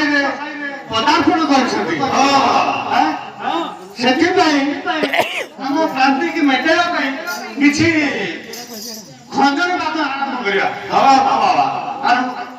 ଦଶାଇରେ ପଦାର୍ପଣ କରିଛନ୍ତି ସେଥିପାଇଁ ଆମ କ୍ରାନ୍ତିକି ମେଟାଇବା ପାଇଁ କିଛି ଖଞ୍ଜଣି ବାଦ ଆରମ୍ଭ କରିବା ଆରମ୍ଭ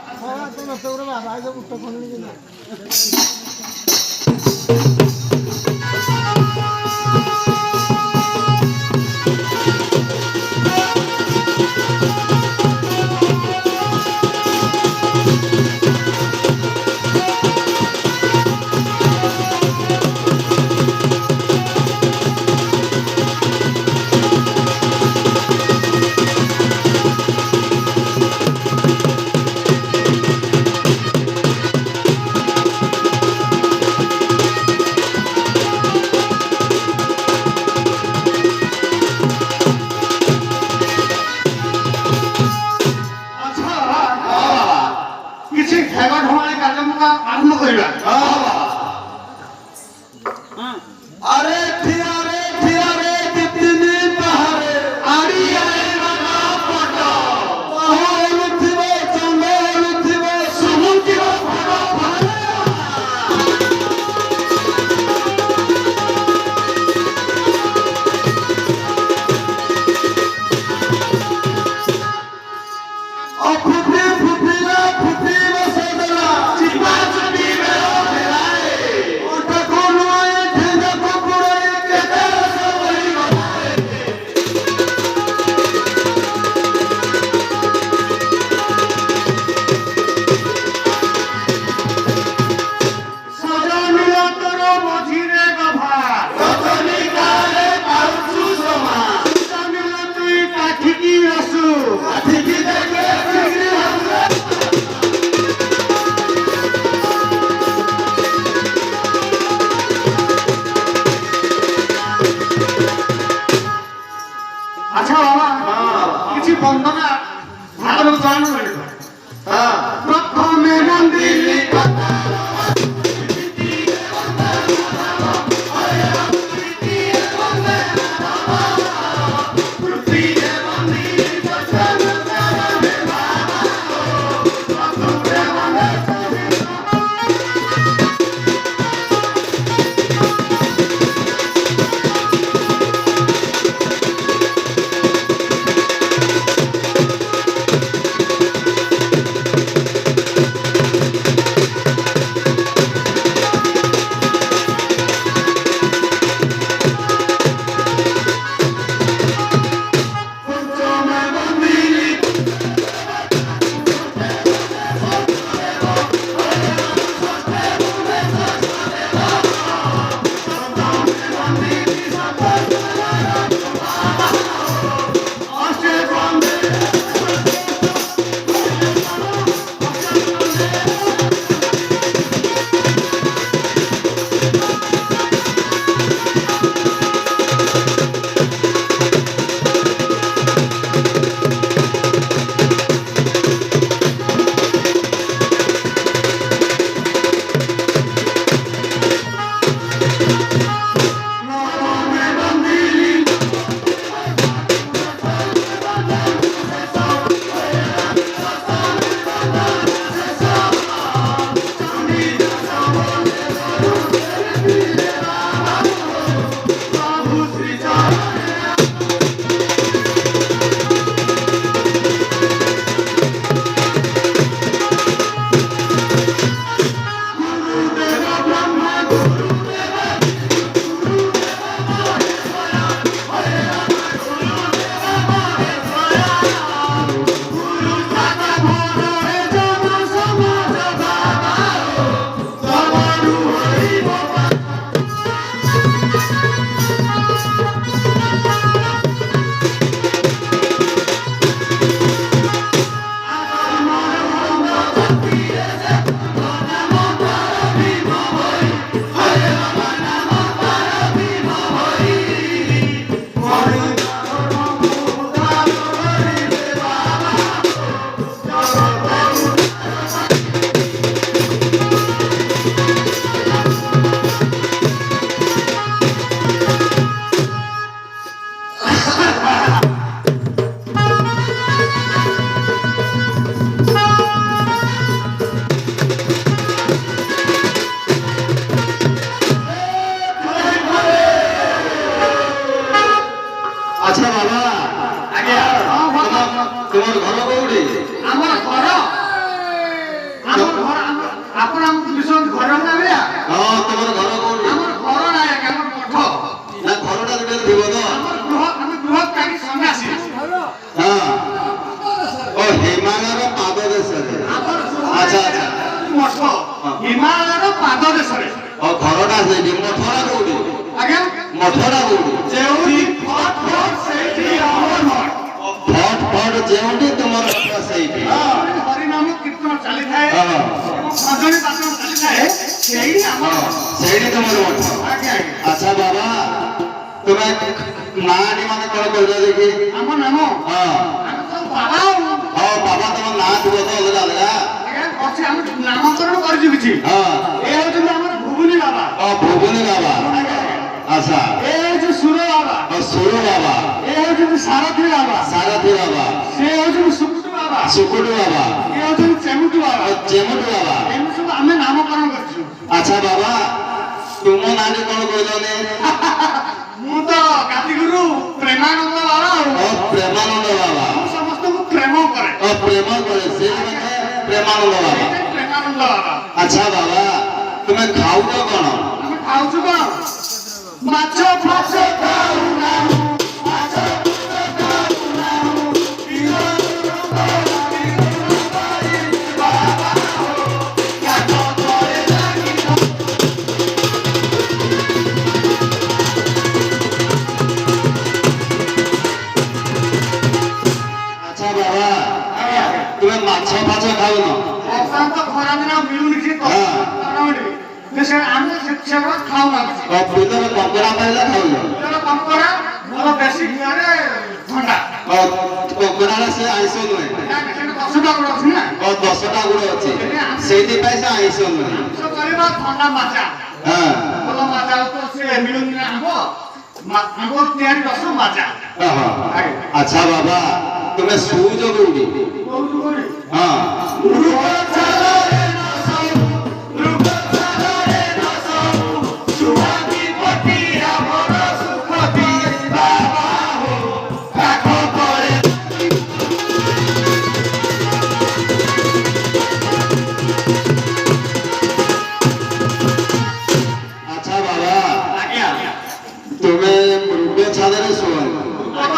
ସେଇଠି ମଠରା କୋଉଠି ଆଜ୍ଞା ମଠରା କୋଉଠି ଯେଉଁଠି ଫଟ ଫଟ ସେଇଠି ଆମର ମଠ ଫଟ ଫଟ ଯେଉଁଠି ତୁମର ମଠ ସେଇଠି ହରିନାମ କୀର୍ତ୍ତନ ଚାଲିଥାଏ ଭଜନ ପାଠନ ଚାଲିଥାଏ ସେଇଠି ଆମର ସେଇଠି ତୁମର ମଠ ଆଜ୍ଞା ଆଜ୍ଞା ଆଚ୍ଛା ବାବା ତୁମେ ନାଁଟି ମାନେ କଣ କହିଲ ଦେଖି ଆମ ନାମ ହଁ ଆମେ ସବୁ ବାବା ହଁ ବାବା ତମ ନାଁ ଥିବ ତ ଅଲଗା ଅଲଗା ଆଜ୍ଞା ଅଛି ଆମେ ନାମକରଣ କରିଛୁ କିଛି ହଁ ଏ ହଉଛନ୍ତି ଆମର ଭୁବୁନି ବାବା ଭୁବନି ବାବା ଆଚ୍ଛା ଏ ହଉଛି ସୁର ବାବା ସୁର ବାବା ଏ ହଉଛନ୍ତି ସାରଥୀ ବାବା ସାରଥୀ ବାବା ସେ ହଉଛନ୍ତି ସୁକୁଟୁ ବାବା ସୁକୁଟୁ ବାବା ଏ ହଉଛନ୍ତି ଚେମୁଟୁ ବାବା ଚେମୁଟୁ ବାବା ଏମିତି ସବୁ ଆମେ ନାମକରଣ କରିଛୁ ଆଚ୍ଛା ବାବା ତୁମ ନାଁଟି କଣ କହିଲନି ମୁଁ ତ କାତିଗୁରୁ ପ୍ରେମାନନ୍ଦ ବାବା ପ୍ରେମାନନ୍ଦ ବାବା ମୁଁ ସମସ୍ତଙ୍କୁ ପ୍ରେମ କରେ ପ୍ରେମ କରେ ସେ ପ୍ରେମାନନ୍ଦ ବାବା ପ୍ରେମାନନ୍ଦ ବାବା ଆଚ୍ଛା ବାବା ତୁମେ ଖାଉଛ କଣ ଆମେ ଖାଉଛୁ କଣ ମାଛ ଫାଛ ଖାଉନାହୁଁ ଆଚ୍ଛା ବାବା ତୁମେ ମାଛ ଫାଛ ଖାଉନ ବର୍ତ୍ତମାନ ତ ଖରାଦିନ ମିଳୁନି ସେ ସେ ଆମେ ସେଗୁଡ଼ା ଖାଉନା କିଛି ବିଲରେ କଙ୍କଡ଼ା ପାଇଲେ ଖାଉଛ କଙ୍କଡ଼ା ଭଲ ଦେଶୀ ଘିଅରେ ଥଣ୍ଡା କଙ୍କଡ଼ାରେ ସେ ଆଇଁଷ ନୁହେଁ ଦଶଟା ଗୁଡ଼ ଅଛି ନା 10ଟା ଗୁଡ଼ ଅଛି ସେଇଥିପାଇଁ ସେ ଆଇଁଷ ନୁହେଁ କରିବା ଥଣ୍ଡା ମାଛା ହଁ ଭଲ ମାଛା ତ ସେ ମିଳୁନି ନା ଆମ୍ବ ତିଆରି ରସ ମାଛା ଆଚ୍ଛା ବାବା ତୁମେ ଶୋଉଛ କୋଉଠି କହୁଛୁ କୋଉଠି ହଁ ଆଚ୍ଛା ବାବା ତୁମେ ମୃଗ ଛାତରେ ଶୁଅ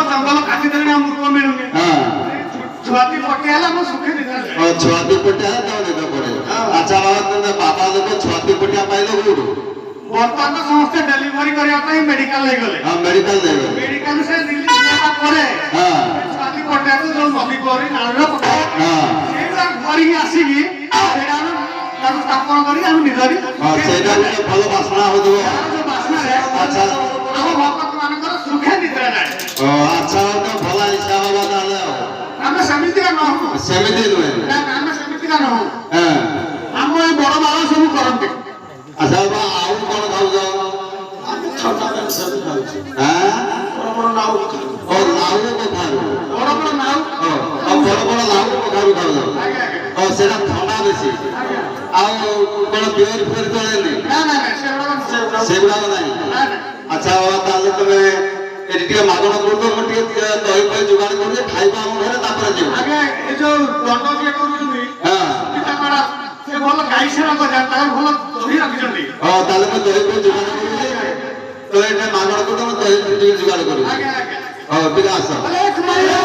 ଜଙ୍ଗଲ କାଟିଦେଲେ ନା ମୃଗ ମିଳୁନି ହଁ ଛୁଆଟି ପକେଇଲେ ଆମେ ସୁଖେ ଦିନ ଛୁଆତି ପଟିଆ ତମ ନିଦ ପଡେ ଆଚ୍ଛା ବାବା ତୁମେ ବାବା ଲୋକ ଛୁଆତି ପଟିଆ ପାଇଲ କୋଉଠୁ ବର୍ତ୍ତମାନ ତ ସମସ୍ତେ ଡେଲିଭରି କରିବା ପାଇଁ ମେଡିକାଲ ନେଇଗଲେ ହଁ ମେଡିକାଲ ନେବେ ମେଡିକାଲ ସେ ରିଲିଜ ହେଲା ପରେ ହଁ ଛୁଆଟି ପକେଇବାକୁ ଯୋଉ ନଦୀ ପରି ନାଳରେ ପକାଏ ହଁ ସେଇଟା ଧରିକି ଆସିକି ସେଇଟା ଆମେ ତାକୁ ସ୍ଥାପନ କରି ଆମେ ନିଜରି ହଁ ସେଇଟା ଗୋଟେ ଭଲ ବାସ୍ନା ହଉଥିବ ଯୋଉ ବାସ୍ନାରେ ଆଚ୍ଛା ଆମ ଭକ୍ତ ମାନଙ୍କର ସୁଖେ ନିଦ୍ରା ଯାଏ ଆଚ୍ଛା ଗୋଟେ ଭଲ ହିସାବ ହବ ତାହେଲେ ଆଉ ଆମେ ସେମିତିକା ନହୁଁ ସେମିତି ନୁହେଁ ନା ଆମେ ସେମିତିକା ନହୁଁ ହଁ ଆମ ଏ ବଡ ବାବା ସବୁ କରନ୍ତି ଆଚ୍ଛା ବାବା ଆଉ କଣ ଖାଉଛ ହଁ ଲାଉ କଖାରୁ ବଡ ବଡ ନାଉ ବଡ ବଡ ଲାଉ କଖାରୁ ଖାଉଛ ସେଟା ଥଣ୍ଡା ବେଶୀ ଆଉ କଣ ବିଅର ଫିଅର ଚଳେନି ନା ନା ସେଗୁଡାକ ନାହିଁ ଆଚ୍ଛା ବାବା ତାହେଲେ ତୁମେ ଏଠି ଟିକେ ମାଗଣା କରୁଛ ମୁଁ ଟିକେ ଦହି ଫହି ଯୋଗାଡ଼ କରୁଛି ଖାଇବା ଆମ ଘରେ ତାପରେ ଯିବ ଆଜ୍ଞା ଏ ଯୋଉ ଦଣ୍ଡ ଯିଏ କରୁଛନ୍ତି ହଁ ସେ ଭଲ ଗାଈ ସେବା କରିବା ତାର ଭଲ ଦହି ରଖିଛନ୍ତି ତାହେଲେ ମୁଁ ଦହି ଫହି ଯୋଗାଡ଼ କରୁଛି ତ ଏଠି ମାଗଣା କରୁଛ ମୁଁ ଦହି ଟିକେ ଯୋଗାଡ଼ କରୁଛି ଆଜ୍ଞା ଆଜ୍ଞା ହଉ ଟିକେ ଆସ ଅଲେଖ ମାୟା